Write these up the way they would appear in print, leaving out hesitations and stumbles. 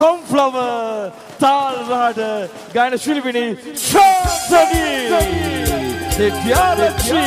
Sunflower Talrada Gaina Shilvini Shantani Nityanakshi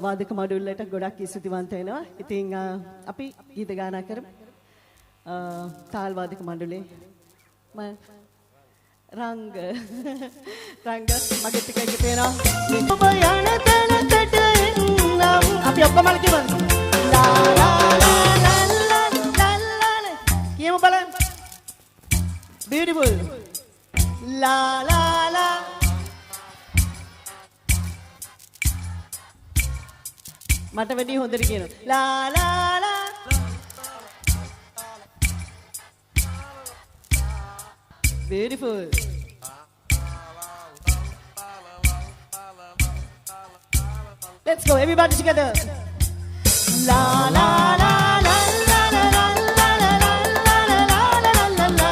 වාදක මඩුල්ලට ගොඩක් ස්තුතිවන්ත වෙනවා. ඉතින් අපි ගීත ගායනා කරමු. තාල් වාදක මඩුලේ රංග මගේ ටික එක තේනවා. ඔබ යන තැනකට එන්නම්. අපි ඔක්කොම කියමු. ලා ලා ලා ලා ලා කියමු බලන්න. beautiful. ලා ලා ලා මට වැඩි හොඳට කියනවා. ලා ලා ලා beautiful. Let's go everybody together. La la la la la la la la la la la la la la la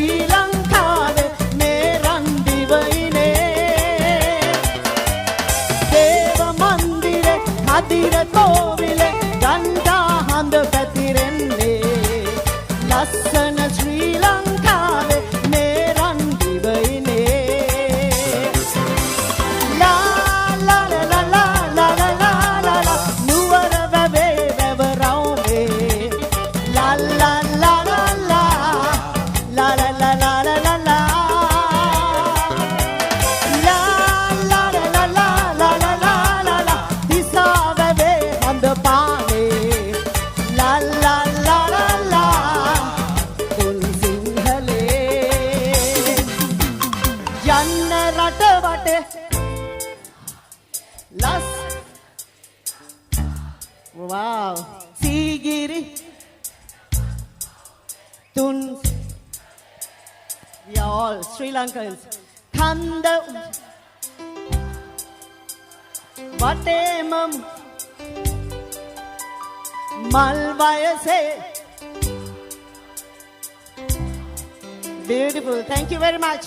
ශ්‍රී ලංකාවේ මේ රන් දිවයිනේ දේව මන්දිරේ කදිර කෝවිලේ ගංගා හඳ පැතිරෙන්නේ ලස්සන ශ්‍රී ලංකාවේ මේ රන් දිවයිනේ ලා ලා ලා ලා ලා ලා ලා නුවර වැවේ වැව රවුමේ ලා ලා ලා ලා ලා ලා ලා ලා ලා ලා Wow, Sigiri Tun. We are all Sri Lankans. Kanda Vatemam Malvayase. Beautiful. Thank you very much.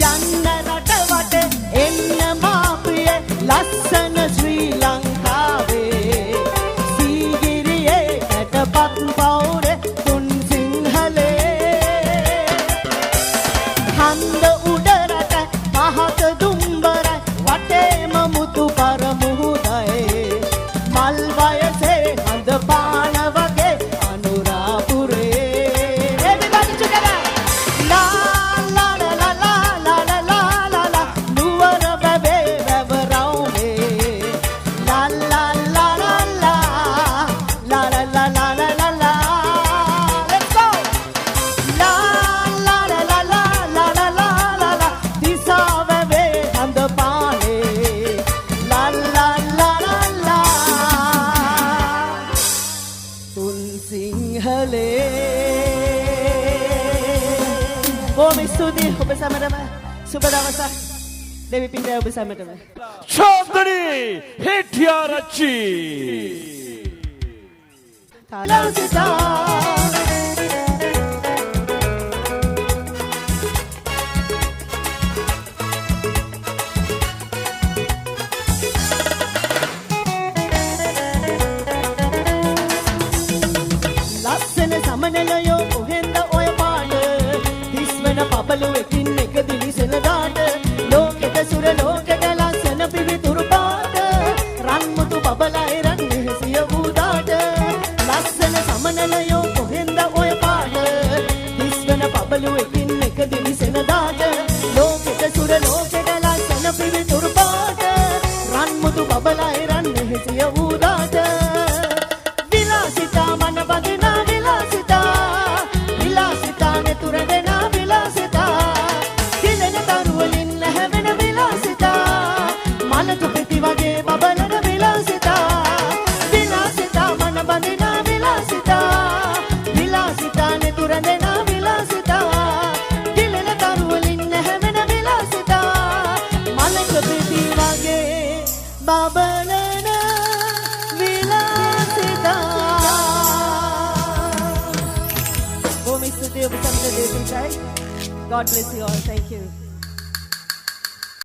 Yanna rata vate enna maapriye lassana Sri Lankave Sigiriye katapat paude tun sinhale handa udarata mahata dumbara watema mutu paramuhudaye malvayase handa paana wage anurapure everybody together la la la la la la la la la la nuwara babe babaraume la la la la la la la la la la la la let's go la la la la la la la la la la disa babe handa paane la la la la la tun sinhale Bom estudi bersama-sama Super Dawasa Dewi Pindah bersama-sama Chandani Hettiarachchi Kalau kita Lassana samanalayo kohenda oya paada Diswana pabalu ekin එක දිලිසෙන දාට ලෝකෙට සුර ලෝකෙට ලස්සන පිවිතුරු පාට රන්මුතු බබලයි රන් මෙහෙසිය වූදාට ලස්සන සමනලයෝ කොහෙන්ද ඔය පාට දිස්වන පබලු එකින් එක දිලිසෙන දාට ලෝකෙට සුර ලෝකෙට ලස්සන පිවිතුරු පාට රන්මුතු බබලයි රන් මෙහෙසිය වූදාට විලාසිතා මන බඳිනා විලාසිතා විලාසිතා නෙතුර දෙනා විලාසිතා කිලෙන දරුවලින් නැහැවෙන විලාසිතා මලතු පෙති වගේ බබලන විලාසිතා විලාසිතා මන බඳිනා විලාසිතා විලාසිතා නෙතුර දෙනා විලාසිතා කිලෙන දරුවලින් නැහැවෙන විලාසිතා මලතු පෙති වගේ බබලන විලාසිතා Oh, Mr. Dev, God bless you all. Thank you.